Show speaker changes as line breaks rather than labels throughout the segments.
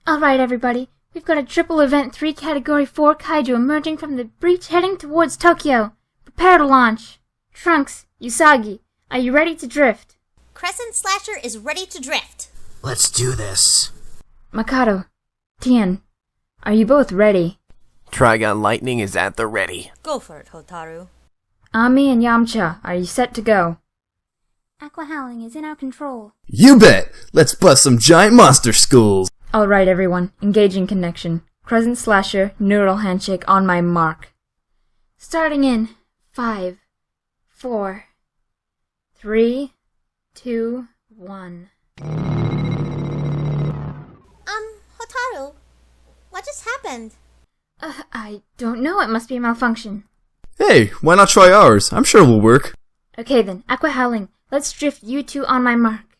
Alright everybody, we've got a triple event 3 category 4 kaiju emerging from the breach heading towards Tokyo. Prepare to launch. Trunks, Usagi, are you ready to drift?
Crescent Slasher is ready to drift.
Let's do this.
Makoto, Tien, are you both ready?
Trigon Lightning is at the ready.
Go for it, Hotaru.
Ami and Yamcha, are you set to go? Aqua Howling is in our control.
You bet! Let's bust some giant monster skulls!
Alright everyone, engaging connection. Crescent Slasher, neural handshake on my mark. Starting in 5, 4, 3, 2, 1.
Hotaru, what just happened?
I don't know, it must be a malfunction.
Hey, why not try ours? I'm sure it'll work.
Okay then, Aqua Howling, let's drift you two on my mark.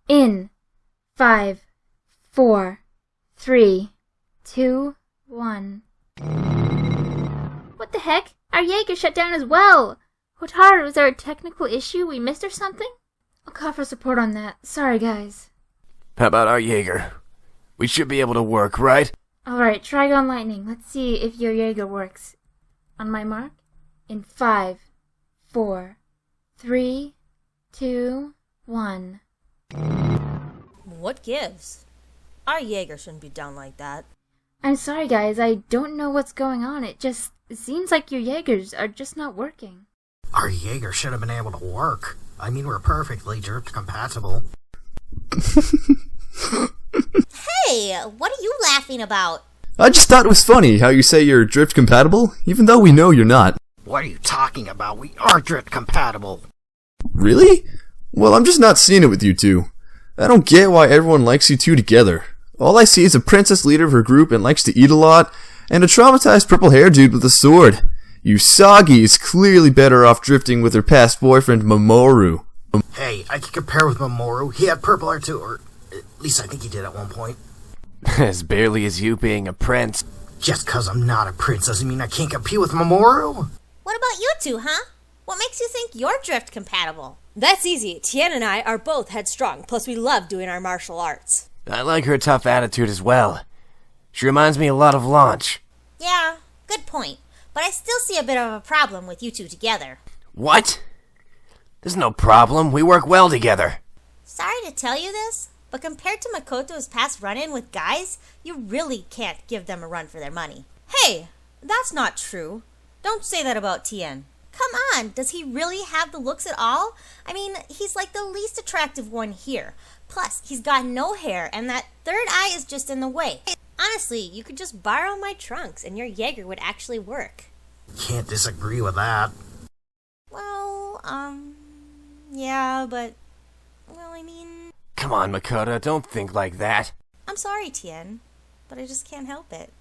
In 5, 4, 3, 2, 1. What the heck? Our Jaeger shut down as well! Hotaru, is there a technical issue we missed or something? I'll call for support on that. Sorry, guys.
How about our Jaeger? We should be able to work, right?
Alright, Trigon Lightning. Let's see if your Jaeger works. On my mark? In 5, 4, 3, 2, 1.
What gives? Our Jaeger shouldn't be down like that.
I'm sorry, guys. I don't know what's going on. It seems like your Jaegers are just not working.
Our Jaeger should have been able to work. I mean, we're perfectly drift compatible.
Hey, what are you laughing about?
I just thought it was funny how you say you're drift compatible, even though we know you're not.
What are you talking about? We are drift compatible.
Really? Well, I'm just not seeing it with you two. I don't get why everyone likes you two together. All I see is a princess leader of her group and likes to eat a lot, and a traumatized purple-haired dude with a sword. Usagi is clearly better off drifting with her past boyfriend Mamoru.
Hey, I can compare with Mamoru. He had purple hair too, or at least I think he did at one point.
As barely as you being a prince.
Just 'cause I'm not a prince doesn't mean I can't compete with Mamoru.
What about you two, huh? What makes you think you're drift compatible?
That's easy. Tien and I are both headstrong, plus we love doing our martial arts.
I like her tough attitude as well. She reminds me a lot of Launch.
Yeah, good point. But I still see a bit of a problem with you two together.
What? There's no problem. We work well together.
Sorry to tell you this, but compared to Makoto's past run-in with guys, you really can't give them a run for their money. Hey, that's not true. Don't say that about Tien. Come on, does he really have the looks at all? I mean, he's like the least attractive one here. Plus, he's got no hair, and that third eye is just in the way. Honestly, you could just borrow my trunks, and your Jaeger would actually work.
Can't disagree with that.
Well, yeah, but, well, I mean...
Come on, Makoto, don't think like that.
I'm sorry, Tien, but I just can't help it.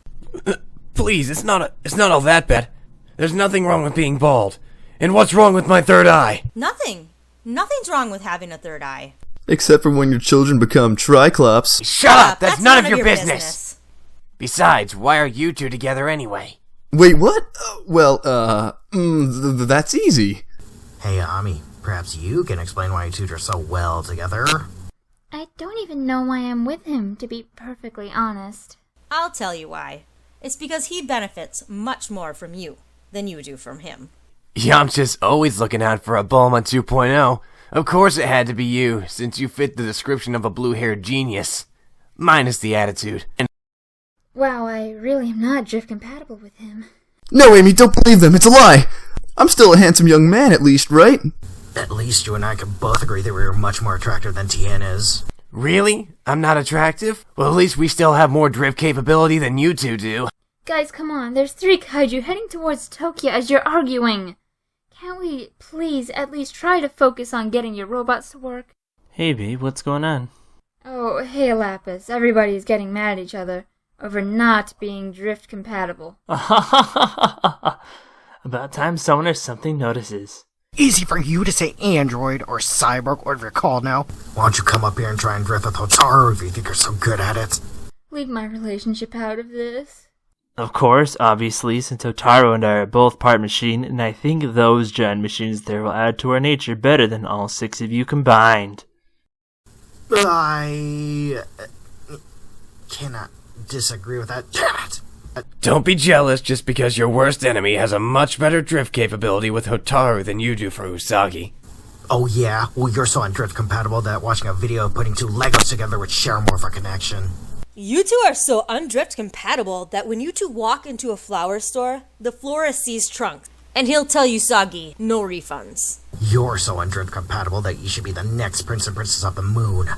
Please, it's not all that bad. There's nothing wrong with being bald. And what's wrong with my third eye?
Nothing. Nothing's wrong with having a third eye.
Except for when your children become Triclops.
Shut up! That's none of your business! Besides, why are you two together anyway?
Wait, what? That's easy.
Hey, Ami, perhaps you can explain why you two are so well together?
I don't even know why I'm with him, to be perfectly honest.
I'll tell you why. It's because he benefits much more from you than you do from him.
Yamcha's always looking out for a Bulma 2.0. Of course it had to be you, since you fit the description of a blue-haired genius. Minus the attitude. And
Wow, I really am not drift compatible with him.
No, Amy, don't believe them. It's a lie. I'm still a handsome young man, at least, right?
At least you and I can both agree that we're much more attractive than Tien is.
Really? I'm not attractive? Well, at least we still have more drift capability than you two do.
Guys, come on. There's 3 kaiju heading towards Tokyo as you're arguing. Can't we please at least try to focus on getting your robots to work?
Hey, babe, what's going on?
Oh, hey, Lapis. Everybody's getting mad at each other over not being drift compatible.
About time someone or something notices.
Easy for you to say android or cyborg or whatever you're called now. Why don't you come up here and try and drift with Hotaru if you think you're so good at it?
Leave my relationship out of this.
Of course, obviously, since Hotaru and I are both part machine, and I think those giant machines there will add to our nature better than all 6 of you combined.
cannot disagree with that. Damn it!
Don't be jealous just because your worst enemy has a much better drift capability with Hotaru than you do for Usagi.
Oh yeah? Well, you're so undrift compatible that watching a video of putting two Legos together would share more of a connection.
You two are so undrift compatible that when you two walk into a flower store, the florist sees Trunks, and he'll tell Usagi, no refunds.
You're so undrift compatible that you should be the next Prince and Princess of the Moon.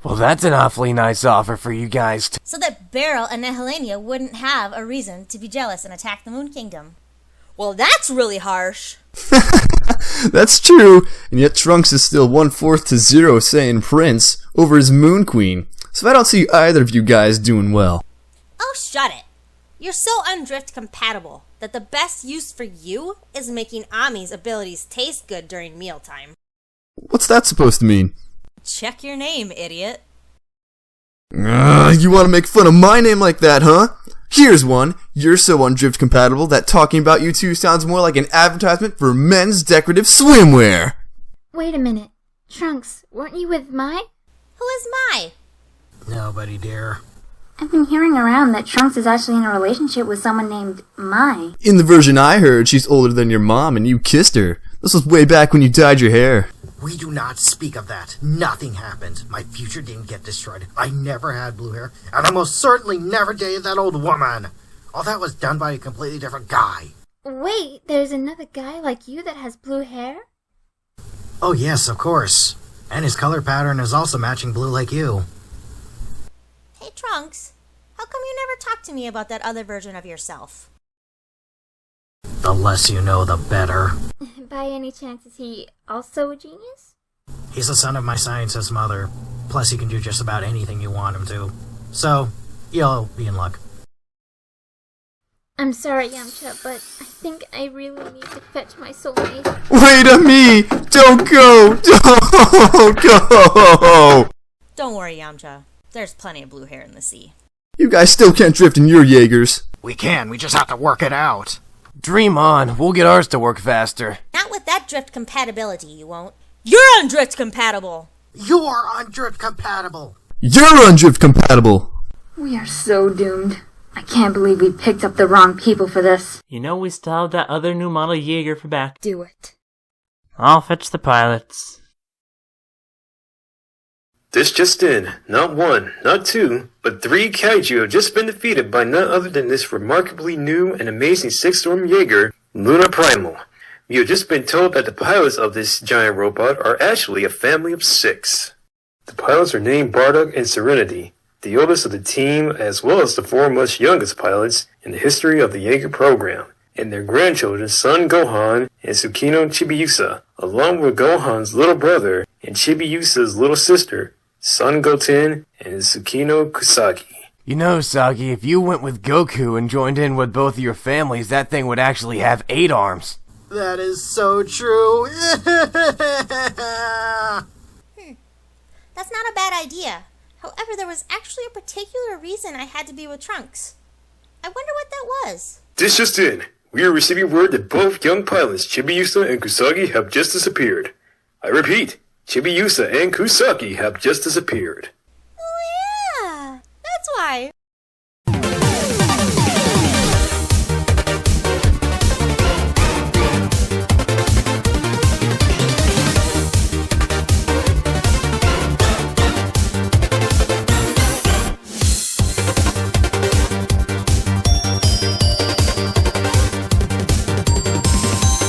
Well, that's an awfully nice offer for you guys to...
So that Beryl and Nehelenia wouldn't have a reason to be jealous and attack the Moon Kingdom.
Well, that's really harsh.
That's true, and yet Trunks is still 1/4 to 0 saying Prince over his Moon Queen, so I don't see either of you guys doing well.
Oh, shut it. You're so undrift compatible that the best use for you is making Ami's abilities taste good during mealtime.
What's that supposed to mean?
Check your name, idiot.
You want to make fun of my name like that, huh? Here's one. You're so undrift compatible that talking about you two sounds more like an advertisement for men's decorative swimwear.
Wait a minute. Trunks, weren't you with Mai?
Who is Mai?
Nobody, dear.
I've been hearing around that Trunks is actually in a relationship with someone named Mai.
In the version I heard, she's older than your mom and you kissed her. This was way back when you dyed your hair.
We do not speak of that. Nothing happened. My future didn't get destroyed. I never had blue hair, and I most certainly never dated that old woman. All that was done by a completely different guy.
Wait, there's another guy like you that has blue hair?
Oh yes, of course. And his color pattern is also matching blue like you.
Hey, Trunks. How come you never talked to me about that other version of yourself?
The less you know, the better.
By any chance, is he also a genius?
He's the son of my scientist mother. Plus, he can do just about anything you want him to. So, you'll be in luck.
I'm sorry, Yamcha, but I think I really need to fetch my soulmate.
Wait a me! Don't go! Don't go!
Don't worry, Yamcha. There's plenty of blue hair in the sea.
You guys still can't drift in your Jaegers.
We can, we just have to work it out.
Dream on, we'll get ours to work faster.
Not with that drift compatibility, you won't.
You're undrift compatible.
You're undrift compatible.
You're undrift compatible.
We are so doomed. I can't believe we picked up the wrong people for this.
You know we still have that other new model Jaeger for back.
Do it.
I'll fetch the pilots.
This just in, not one, not two, but 3 kaiju have just been defeated by none other than this remarkably new and amazing 6-storm Jaeger, Luna Primal. We have just been told that the pilots of this giant robot are actually a family of 6. The pilots are named Bardock and Serenity, the oldest of the team as well as the 4 much youngest pilots in the history of the Jaeger program, and their grandchildren Son Gohan and Tsukino Chibiusa, along with Gohan's little brother and Chibiusa's little sister, Son Goten and Tsukino Kusagi.
You know, Sagi, if you went with Goku and joined in with both of your families, that thing would actually have 8 arms.
That is so true.
That's not a bad idea. However, there was actually a particular reason I had to be with Trunks. I wonder what that was.
This just in, we are receiving word that both young pilots Chibiusa and Kusagi have just disappeared. I repeat, Chibiusa and Kusagi have just disappeared.